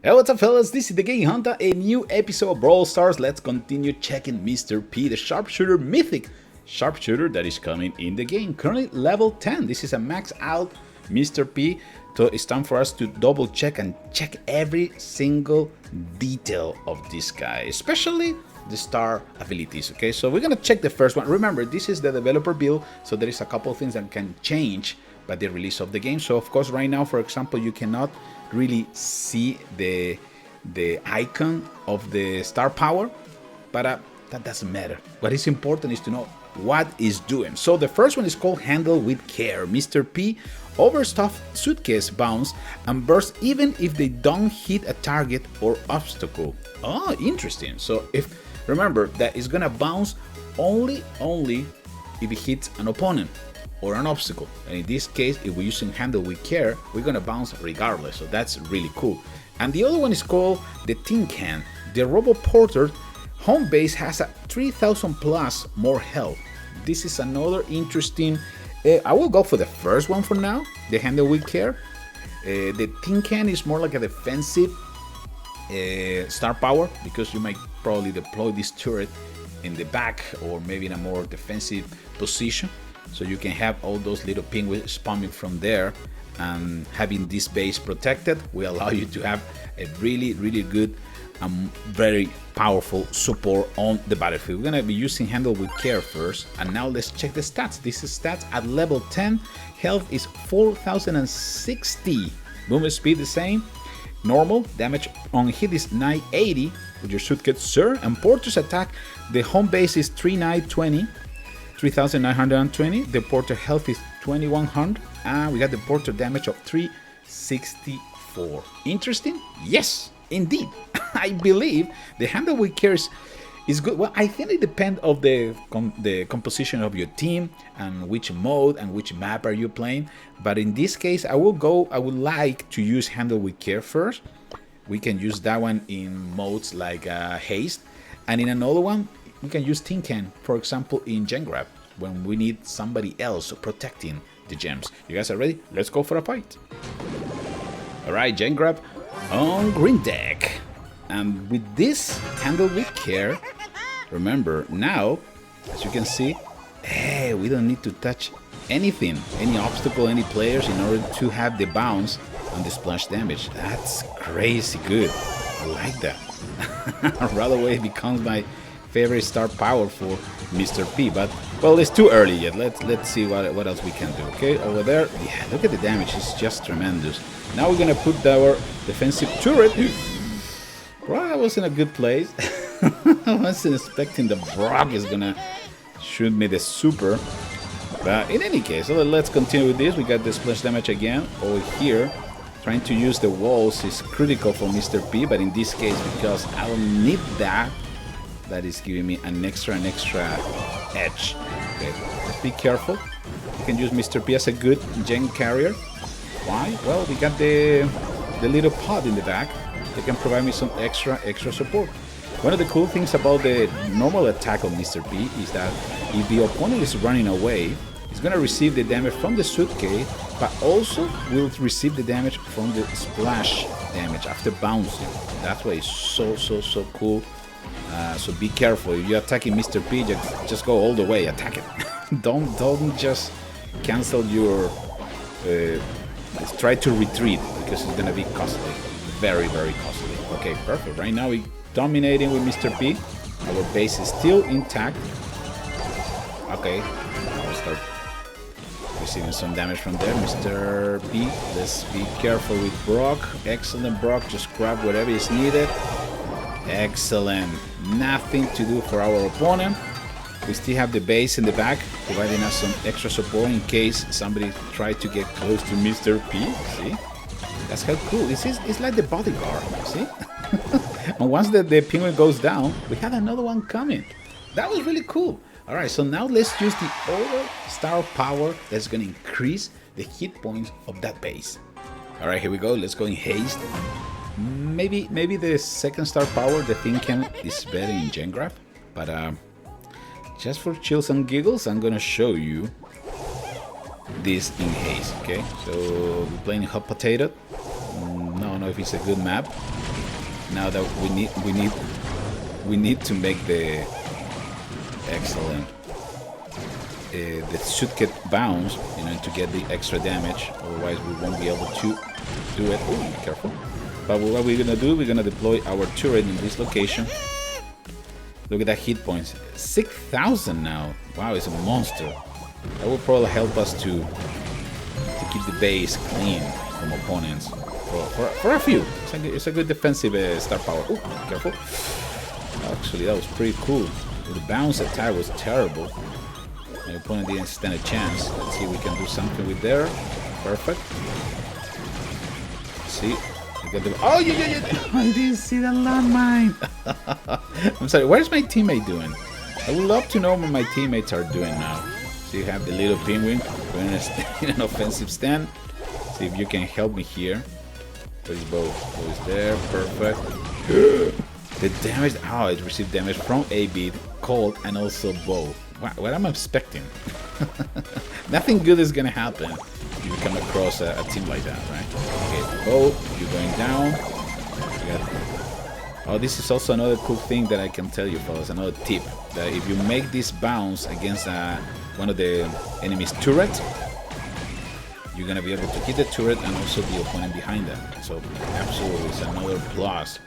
Hey, what's up, fellas? This is TheGameHuntah, a new episode of Brawl Stars. Let's continue checking Mr. P, the sharpshooter, mythic sharpshooter that is coming in the game. Currently level 10. This is a max out Mr. P. So it's time for us to double check and check every single detail of this guy, especially the star abilities. Okay, so we're gonna check the first one. Remember, this is the developer build, so there is a couple of things that can change by the release of the game. So of course, right now, for example, you cannot really see the icon of the star power, but that doesn't matter. What is important is to know what is doing. So the first one is called Handle with Care. Mr. P overstuffed suitcase bounce and burst even if they don't hit a target or obstacle. Oh, interesting. So if remember that it's gonna bounce only if it hits an opponent or an obstacle, and in this case, if we're using Handle with Care, we're gonna bounce regardless. So that's really cool. And the other one is called the Tin Can. The Robo Porter home base has a 3000 plus more health. This is another interesting. I will go for the first one for now, the Handle with Care. The Tin Can is more like a defensive star power, because you might probably deploy this turret in the back or maybe in a more defensive position, so you can have all those little penguins spawning from there, and having this base protected will allow you to have a really good and very powerful support on the battlefield. We're gonna be using Handle with Care first, and now let's check the stats. This is stats at level 10. Health is 4060. Movement speed the same. Normal damage on hit is 980 with your suitcase, sir. And Porter's attack, the home base is 3920. The Porter health is 2100, and we got the Porter damage of 364. Interesting? Yes, indeed. I believe the Handle with Care is good. Well, I think it depends of the composition of your team and which mode and which map are you playing. But in this case, I would like to use Handle with Care first. We can use that one in modes like haste, and in another one we can use Tin Can, for example, in Gen Grab, when we need somebody else protecting the gems. You guys are ready? Let's go for a fight. Alright, Gen Grab on green deck. And with this Handle with Care, remember now, as you can see, hey, we don't need to touch anything, any obstacle, any players, in order to have the bounce and the splash damage. That's crazy good. I like that. Right away it becomes my favorite star power for Mr. P, but well, it's too early yet. Let's see what else we can do. Okay, over there, yeah, look at the damage, it's just tremendous. Now we're gonna put our defensive turret. Well, I was in a good place. I wasn't expecting the Brock is gonna shoot me the super, but in any case, so let's continue with this. We got the splash damage again over here. Trying to use the walls is critical for Mr. P, but in this case, because I don't need that, that is giving me an extra edge. Okay, let's be careful. You can use Mr. P as a good gen carrier. Why? Well, we got the little pod in the back. They can provide me some extra support. One of the cool things about the normal attack of Mr. P is that if the opponent is running away, he's gonna receive the damage from the suitcase, but also will receive the damage from the splash damage after bouncing. That's why it's so cool. So be careful. If you're attacking Mr. P, just go all the way, attack it. don't just cancel your try to retreat, because it's gonna be costly, very costly. Okay, perfect. Right now we're dominating with Mr. P. Our base is still intact. Okay, I'll start receiving some damage from there. Mr. P, let's be careful with Brock. Excellent, Brock. Just grab whatever is needed. Excellent. Nothing to do for our opponent. We still have the base in the back, providing us some extra support in case somebody tried to get close to Mr. P. See? That's how cool. It's like the bodyguard. See? And once the penguin goes down, we have another one coming. That was really cool. Alright, so now let's use the other star power that's going to increase the hit points of that base. Alright, here we go. Let's go in haste. Maybe the second star power, the Tin Can, is better in Gen Grab, but just for chills and giggles, I'm gonna show you this in haste. Okay, so we're playing hot potato. know if it's a good map. Now that we need to make the excellent the should get bounce, you know, to get the extra damage. Otherwise, we won't be able to do it. Ooh, careful. But what we're gonna do, we're gonna deploy our turret in this location. Look at that hit points, 6,000 now. Wow, it's a monster. That will probably help us to keep the base clean from opponents for a few. It's a good defensive star power. Ooh, careful. Actually, that was pretty cool. The bounce attack was terrible. My opponent didn't stand a chance. Let's see if we can do something with there. Perfect. Let's see. Oh, yeah. I didn't see the landmine. I'm sorry, where's my teammate doing? I would love to know what my teammates are doing now. So you have the little penguin going in an offensive stand. See if you can help me here. Where's Bo? Bo is there. Perfect. The damage. Oh, it received damage from A-Beat, Colt, and also Bo. What am I expecting? Nothing good is gonna happen if you come across a team like that, right? Okay, Bo, you're going down. Oh, this is also another cool thing that I can tell you, fellas. Another tip: that if you make this bounce against one of the enemy's turrets, you're gonna be able to hit the turret and also the opponent behind them. So absolutely, it's another plus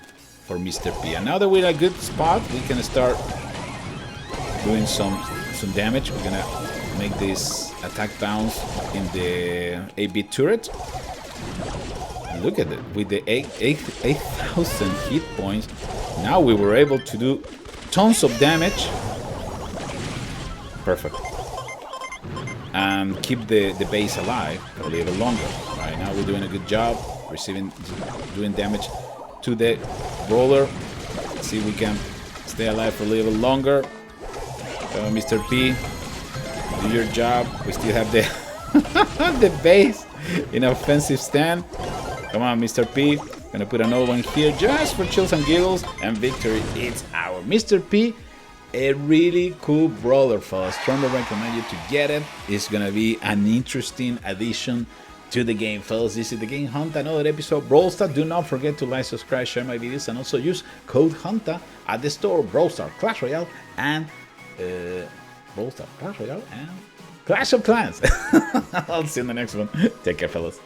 for Mr. P. And now that we're in a good spot, we can start doing some damage. We're gonna make this attack bounce in the 8-bit turret. And look at it, with the 8,000 hit points, now we were able to do tons of damage. Perfect. And keep the base alive a little longer. Right now we're doing a good job doing damage to the brawler. Let's see if we can stay alive for a little longer. Mr. P, do your job. We still have the the base in offensive stand. Come on, Mr. P. Gonna put another one here just for chills and giggles, and victory is our Mr. P. A really cool brawler, fellas. Strongly recommend you to get it. It's gonna be an interesting addition to the game, fellas. This is the Game Hunter, another episode. Brawl Stars. Do not forget to like, subscribe, share my videos, and also use code HUNTAH at the store. Brawl Stars, Clash Royale, and Brawl Stars, Clash Royale, and Clash of Clans. I'll see you in the next one. Take care, fellas.